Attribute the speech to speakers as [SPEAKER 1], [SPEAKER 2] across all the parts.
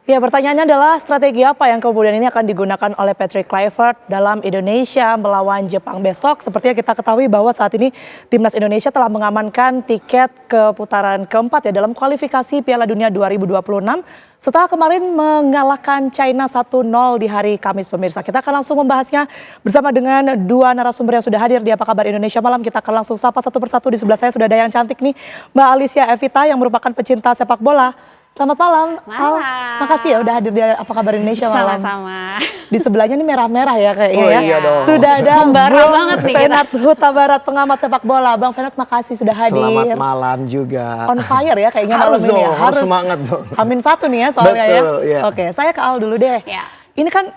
[SPEAKER 1] Ya, pertanyaannya adalah strategi apa yang kemudian ini akan digunakan oleh Patrick Kluivert dalam Indonesia melawan Jepang besok. Seperti yang kita ketahui bahwa saat ini timnas Indonesia telah mengamankan tiket ke putaran keempat ya dalam kualifikasi Piala Dunia 2026 setelah kemarin mengalahkan China 1-0 di hari Kamis pemirsa. Kita akan langsung membahasnya bersama dengan dua narasumber yang sudah hadir di Apa Kabar Indonesia Malam. Kita akan langsung sapa satu persatu. Di sebelah saya sudah ada yang cantik nih, Mbak Alicia Evita yang merupakan pecinta sepak bola. Selamat malam.
[SPEAKER 2] Malam.
[SPEAKER 1] Makasih ya udah hadir di Apa Kabar Indonesia Malam.
[SPEAKER 2] Sama-sama.
[SPEAKER 1] Di sebelahnya nih merah-merah ya kayaknya ya.
[SPEAKER 3] Iya dong.
[SPEAKER 1] Sudah ada
[SPEAKER 2] Membara banget nih kita.
[SPEAKER 1] Fenat Huta Barat, pengamat sepak bola. Bang Fenat, makasih sudah hadir.
[SPEAKER 3] Selamat malam juga.
[SPEAKER 1] On fire ya kayaknya
[SPEAKER 3] Harus
[SPEAKER 1] malam ini ya.
[SPEAKER 3] dong, harus semangat dong.
[SPEAKER 1] Amin satu nih ya soalnya
[SPEAKER 3] Betul,
[SPEAKER 1] ya.
[SPEAKER 3] iya.
[SPEAKER 1] Oke, saya ke Al dulu deh.
[SPEAKER 2] Ya.
[SPEAKER 1] Ini kan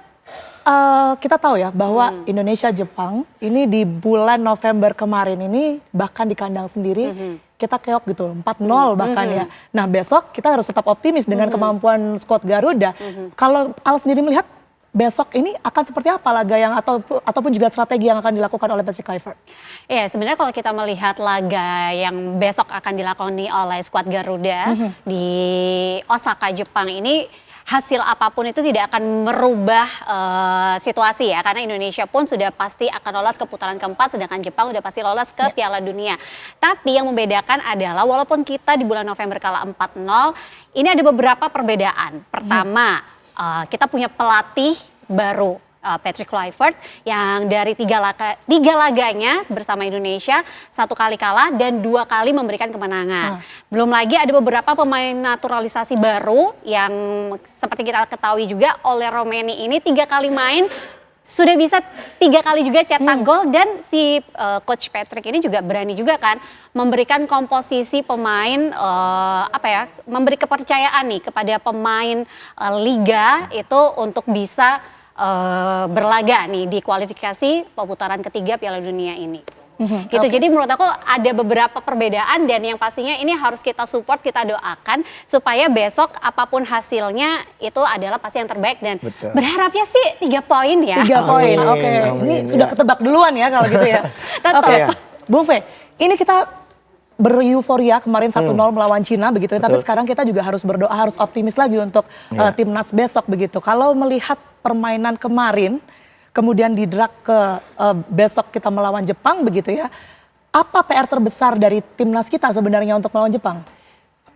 [SPEAKER 1] kita tahu ya bahwa Indonesia Jepang ini di bulan November kemarin ini bahkan di kandang sendiri kita keok gitu 4-0 bahkan ya. Nah besok kita harus tetap optimis dengan kemampuan skuad Garuda. Kalau Al sendiri melihat besok ini akan seperti apa laga yang ataupun juga strategi yang akan dilakukan oleh Patrick Kluivert?
[SPEAKER 2] Ya, sebenarnya kalau kita melihat laga yang besok akan dilakoni oleh skuad Garuda di Osaka, Jepang ini, hasil apapun itu tidak akan merubah situasi ya, karena Indonesia pun sudah pasti akan lolos ke putaran keempat, sedangkan Jepang sudah pasti lolos ke Piala Dunia. Tapi yang membedakan adalah walaupun kita di bulan November kalah 4-0, ini ada beberapa perbedaan. Pertama, kita punya pelatih baru, Patrick Kluivert, yang dari tiga laganya bersama Indonesia 1 kali kalah dan 2 kali memberikan kemenangan. Belum lagi ada beberapa pemain naturalisasi baru yang seperti kita ketahui juga, oleh Romeni ini 3 kali main sudah bisa 3 kali juga cetak gol, dan si coach Patrick ini juga berani juga kan memberikan komposisi pemain memberi kepercayaan nih kepada pemain liga itu untuk bisa berlaga nih di kualifikasi putaran ketiga Piala Dunia ini. Gitu. Jadi menurut aku ada beberapa perbedaan, dan yang pastinya ini harus kita support, kita doakan supaya besok apapun hasilnya itu adalah pasti yang terbaik, dan berharapnya sih 3 poin ya.
[SPEAKER 1] 3 poin, oke. Ini sudah ketebak duluan ya kalau gitu ya. Oke, Bung Fe, ini kita bereuforia kemarin 1-0 melawan Cina begitu ya, tapi sekarang kita juga harus berdoa, harus optimis lagi untuk timnas besok begitu. Kalau melihat permainan kemarin, kemudian didrag ke besok kita melawan Jepang begitu ya, apa PR terbesar dari timnas kita sebenarnya untuk melawan Jepang?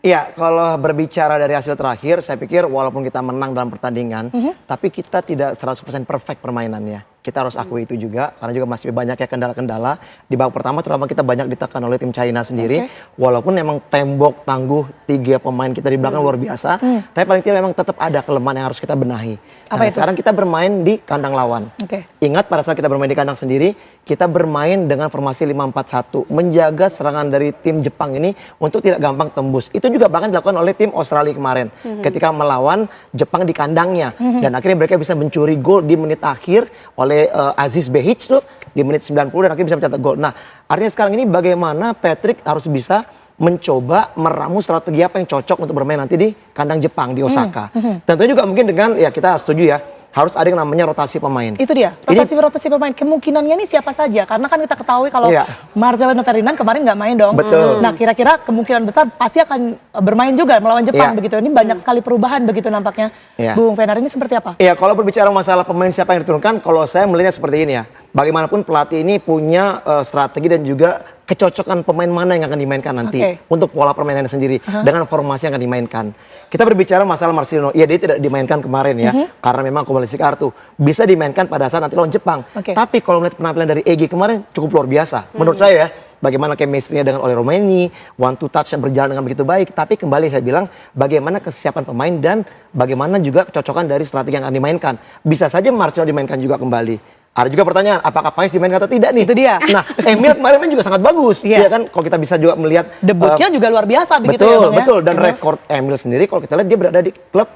[SPEAKER 3] Iya, kalau berbicara dari hasil terakhir, saya pikir walaupun kita menang dalam pertandingan, tapi kita tidak 100% perfect permainannya. Kita harus akui itu juga, karena juga masih banyak ya kendala-kendala. Di babak pertama terutama kita banyak ditekan oleh tim China sendiri. Walaupun memang tembok tangguh 3 pemain kita di belakang luar biasa, tapi paling tidak memang tetap ada kelemahan yang harus kita benahi. Nah, sekarang kita bermain di kandang lawan. Ingat pada saat kita bermain di kandang sendiri, kita bermain dengan formasi 5-4-1, menjaga serangan dari tim Jepang ini untuk tidak gampang tembus. Itu juga bahkan dilakukan oleh tim Australia kemarin ketika melawan Jepang di kandangnya, dan akhirnya mereka bisa mencuri gol di menit akhir oleh Aziz Behic tuh di menit 90, dan akhirnya bisa mencetak gol. Nah, artinya sekarang ini bagaimana Patrick harus bisa mencoba meramu strategi apa yang cocok untuk bermain nanti di kandang Jepang di Osaka. Tentunya juga mungkin dengan ya kita setuju ya, harus ada yang namanya rotasi pemain.
[SPEAKER 1] Itu dia, rotasi pemain. Kemungkinannya ini siapa saja? Karena kan kita ketahui kalau Marcelino Ferdinand kemarin nggak main dong.
[SPEAKER 3] Betul.
[SPEAKER 1] Nah, kira-kira kemungkinan besar pasti akan bermain juga melawan Jepang begitu. Ini banyak sekali perubahan begitu nampaknya. Bung Fenar, ini seperti apa?
[SPEAKER 3] Iya, kalau berbicara masalah pemain siapa yang diturunkan, kalau saya melihatnya seperti ini ya. Bagaimanapun pelatih ini punya strategi dan juga kecocokan pemain mana yang akan dimainkan nanti untuk pola permainannya sendiri dengan formasi yang akan dimainkan. Kita berbicara masalah Marcelino, ya dia tidak dimainkan kemarin ya, karena memang akumulasi kartu. Bisa dimainkan pada saat nanti lawan Jepang. Tapi kalau melihat penampilan dari Egy kemarin cukup luar biasa. Menurut saya ya, bagaimana chemistry-nya dengan Ole Romeni, one to touch yang berjalan dengan begitu baik. Tapi kembali saya bilang, bagaimana kesiapan pemain dan bagaimana juga kecocokan dari strategi yang akan dimainkan. Bisa saja Marcelino dimainkan juga kembali. Ada juga pertanyaan, apakah Pais dimainkan atau tidak nih?
[SPEAKER 1] Itu dia.
[SPEAKER 3] Nah, Emil kemarin juga sangat bagus. Iya kan, kalau kita bisa juga melihat
[SPEAKER 1] debutnya juga luar biasa begitu
[SPEAKER 3] ya.
[SPEAKER 1] Bang,
[SPEAKER 3] Betul, dan rekor Emil sendiri kalau kita lihat dia berada di klub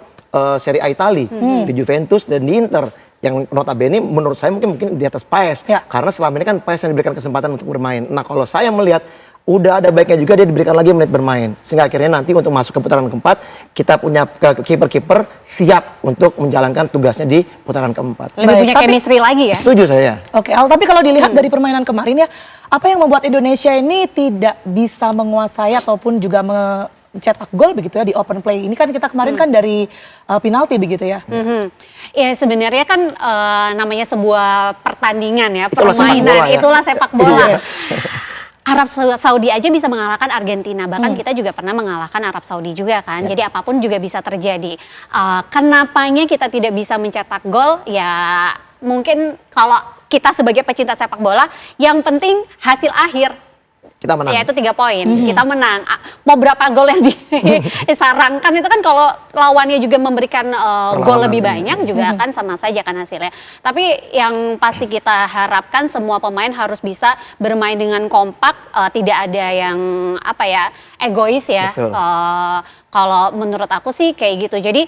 [SPEAKER 3] Serie A Italia, di Juventus dan di Inter. Yang notabene menurut saya mungkin di atas Pais. Karena selama ini kan Pais yang diberikan kesempatan untuk bermain. Nah, kalau saya melihat udah ada baiknya juga dia diberikan lagi menit bermain, sehingga akhirnya nanti untuk masuk ke putaran keempat kita punya kiper-kiper siap untuk menjalankan tugasnya di putaran keempat.
[SPEAKER 2] Lebih punya chemistry lagi ya.
[SPEAKER 3] Setuju saya.
[SPEAKER 1] Oke, Al, tapi kalau dilihat dari permainan kemarin ya, apa yang membuat Indonesia ini tidak bisa menguasai ataupun juga cetak gol begitu ya di open play. Ini kan kita kemarin kan dari penalti begitu ya.
[SPEAKER 2] Ya sebenarnya kan namanya sebuah pertandingan ya,
[SPEAKER 3] Itulah sepak
[SPEAKER 2] permainan,
[SPEAKER 3] bola ya.
[SPEAKER 2] itulah sepak bola. Arab Saudi aja bisa mengalahkan Argentina, bahkan kita juga pernah mengalahkan Arab Saudi juga kan. Jadi apapun juga bisa terjadi. Kenapanya kita tidak bisa mencetak gol? Ya mungkin kalau kita sebagai pecinta sepak bola, yang penting hasil akhir.
[SPEAKER 3] Kita menang.
[SPEAKER 2] Ya itu 3 poin, kita menang. Mau berapa gol yang disarankan itu kan kalau lawannya juga memberikan gol lebih banyak juga kan sama saja kan hasilnya. Tapi yang pasti kita harapkan semua pemain harus bisa bermain dengan kompak, tidak ada yang egois ya. Kalau menurut aku sih kayak gitu. Jadi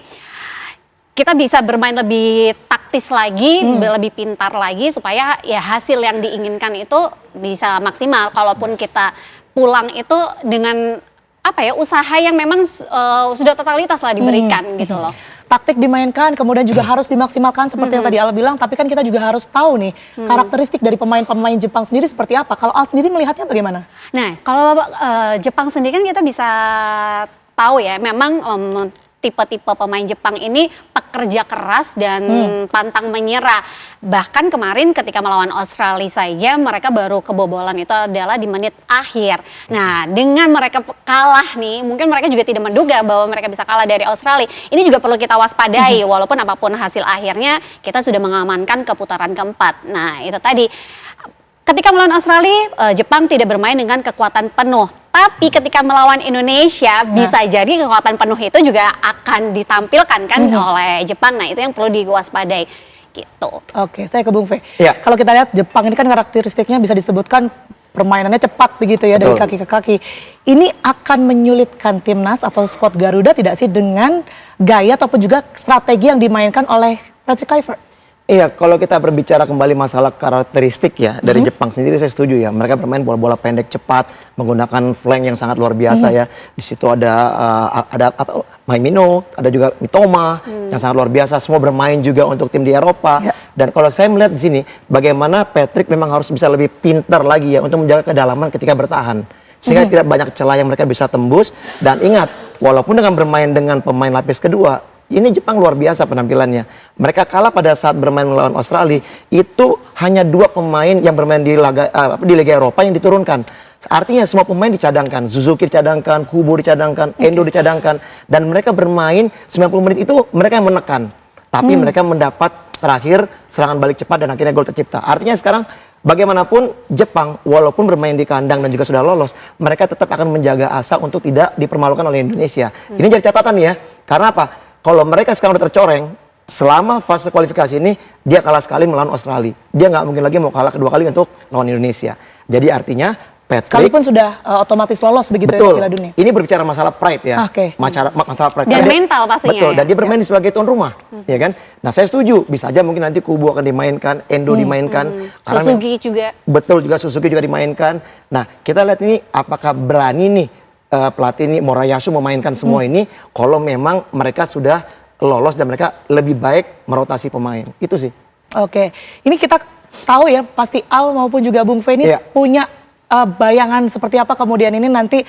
[SPEAKER 2] kita bisa bermain lebih taktis lagi, lebih pintar lagi supaya ya hasil yang diinginkan itu bisa maksimal. Kalaupun kita pulang itu dengan usaha yang memang sudah totalitas lah diberikan gitu loh.
[SPEAKER 1] Taktik dimainkan, kemudian juga harus dimaksimalkan seperti yang tadi Al bilang. Tapi kan kita juga harus tahu nih karakteristik dari pemain-pemain Jepang sendiri seperti apa. Kalau Al sendiri melihatnya bagaimana?
[SPEAKER 2] Nah, kalau Jepang sendiri kan kita bisa tahu ya, memang tipe-tipe pemain Jepang ini pekerja keras dan pantang menyerah. Bahkan kemarin ketika melawan Australia saja mereka baru kebobolan itu adalah di menit akhir. Nah, dengan mereka kalah nih, mungkin mereka juga tidak menduga bahwa mereka bisa kalah dari Australia. Ini juga perlu kita waspadai, walaupun apapun hasil akhirnya kita sudah mengamankan ke putaran keempat. Nah, itu tadi. Ketika melawan Australia, Jepang tidak bermain dengan kekuatan penuh. Tapi ketika melawan Indonesia, bisa jadi kekuatan penuh itu juga akan ditampilkan kan oleh Jepang. Nah, itu yang perlu diwaspadai gitu.
[SPEAKER 1] Oke, saya ke Bung Fe.
[SPEAKER 3] Iya.
[SPEAKER 1] Kalau kita lihat Jepang ini kan karakteristiknya bisa disebutkan permainannya cepat begitu ya, dari kaki ke kaki. Ini akan menyulitkan timnas atau skuad Garuda tidak sih dengan gaya ataupun juga strategi yang dimainkan oleh Patrick Kluivert?
[SPEAKER 3] Iya, kalau kita berbicara kembali masalah karakteristik ya dari Jepang sendiri, saya setuju ya. Mereka bermain bola-bola pendek cepat, menggunakan flank yang sangat luar biasa ya. Di situ ada Maimino, ada juga Mitoma yang sangat luar biasa. Semua bermain juga untuk tim di Eropa. Dan kalau saya melihat di sini, bagaimana Patrick memang harus bisa lebih pintar lagi ya untuk menjaga kedalaman ketika bertahan. Sehingga tidak banyak celah yang mereka bisa tembus. Dan ingat, walaupun dengan bermain dengan pemain lapis kedua, ini Jepang luar biasa penampilannya. Mereka kalah pada saat bermain melawan Australia. Itu hanya 2 pemain yang bermain di Liga Eropa yang diturunkan. Artinya semua pemain dicadangkan. Suzuki dicadangkan, Kubo dicadangkan, Endo dicadangkan. Dan mereka bermain 90 menit itu mereka yang menekan. Tapi mereka mendapat terakhir serangan balik cepat dan akhirnya gol tercipta. Artinya sekarang bagaimanapun Jepang walaupun bermain di kandang dan juga sudah lolos, mereka tetap akan menjaga asa untuk tidak dipermalukan oleh Indonesia. Ini jadi catatan ya. Karena apa? Kalau mereka sekarang udah tercoreng, selama fase kualifikasi ini, dia kalah sekali melawan Australia. Dia nggak mungkin lagi mau kalah kedua kali untuk lawan Indonesia. Jadi artinya, Patrick...
[SPEAKER 1] Sekalipun sudah otomatis lolos begitu ya Piala Dunia.
[SPEAKER 3] Ini berbicara masalah pride ya. Masalah pride.
[SPEAKER 2] Dan mental pastinya.
[SPEAKER 3] Betul, dan dia bermain sebagai tuan rumah. Ya kan? Nah, saya setuju. Bisa aja mungkin nanti Kubo akan dimainkan, Endo dimainkan.
[SPEAKER 2] Suzuki juga.
[SPEAKER 3] Betul, juga Suzuki juga dimainkan. Nah, kita lihat ini apakah berani nih pelatih ini Moriyasu memainkan semua ini kalau memang mereka sudah lolos dan mereka lebih baik merotasi pemain. Itu sih.
[SPEAKER 1] Oke, ini kita tahu ya pasti Al maupun juga Bung Fe ini punya bayangan seperti apa kemudian ini nanti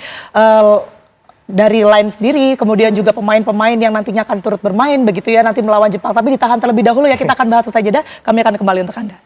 [SPEAKER 1] dari line sendiri, kemudian juga pemain-pemain yang nantinya akan turut bermain begitu ya nanti melawan Jepang. Tapi ditahan terlebih dahulu ya, kita akan bahas usai jeda. Kami akan kembali untuk Anda.